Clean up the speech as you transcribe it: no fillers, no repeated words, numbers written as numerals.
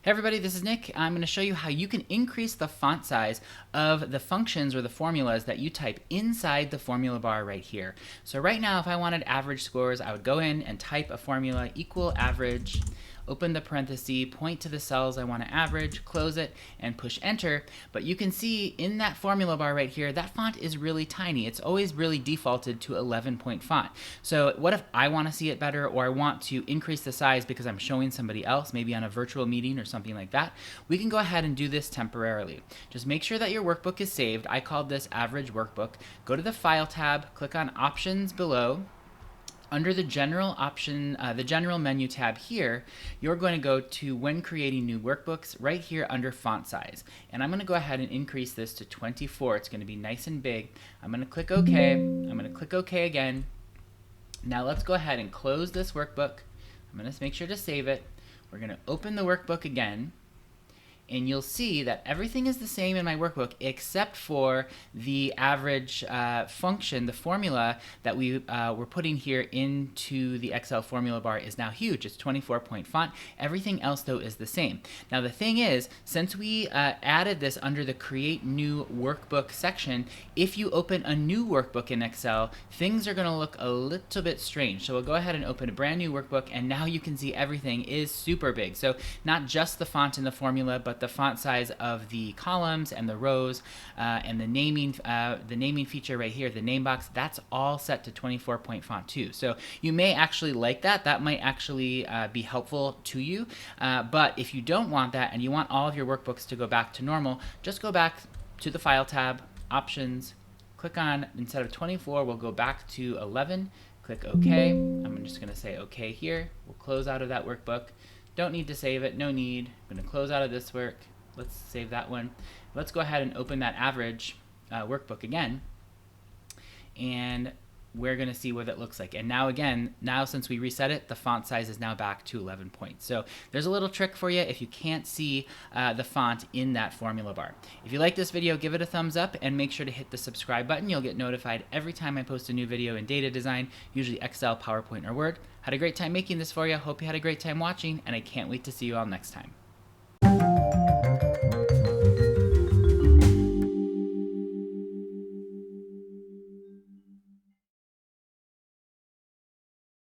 Hey everybody, this is Nick. I'm going to show you how you can increase the font size of the functions or the formulas that you type inside the formula bar right here. So right now, if I wanted average scores, I would go in and type a formula equal average, open the parenthesis, point to the cells I want to average, close it, and push enter. But you can see in that formula bar right here, that font is really tiny. It's always really defaulted to 11-point font. So what if I want to see it better, or I want to increase the size because I'm showing somebody else, maybe on a virtual meeting or something like that? We can go ahead and do this temporarily. Just make sure that your workbook is saved. I called this average workbook. Go to the File tab, click on Options below. Under the general menu tab here, you're going to go to when creating new workbooks right here under font size. And I'm going to go ahead and increase this to 24. It's going to be nice and big. I'm going to click OK. I'm going to click OK again. Now let's go ahead and close this workbook. I'm going to make sure to save it. We're going to open the workbook again. And you'll see that everything is the same in my workbook except for the average function, the formula that we were putting here into the Excel formula bar is now huge. It's 24-point font. Everything else, though, is the same. Now, the thing is, since we added this under the Create New Workbook section, if you open a new workbook in Excel, things are going to look a little bit strange. So we'll go ahead and open a brand new workbook, and now you can see everything is super big. So not just the font in the formula, but the font size of the columns and the rows and the naming feature right here, the name box, that's all set to 24-point font too. So you may actually like that. That might actually be helpful to you. But if you don't want that and you want all of your workbooks to go back to normal, just go back to the File tab, Options, click on, instead of 24, we'll go back to 11, click OK. I'm just going to say OK here. We'll close out of that workbook. Don't need to save it, no need. I'm going to close out of this work. Let's save that one. Let's go ahead and open that average workbook again. And we're going to see what it looks like. And now again, since we reset it, the font size is now back to 11 points. So there's a little trick for you if you can't see the font in that formula bar. If you like this video, give it a thumbs up and make sure to hit the subscribe button. You'll get notified every time I post a new video in data design, usually Excel, PowerPoint, or Word. Had a great time making this for you. Hope you had a great time watching, and I can't wait to see you all next time.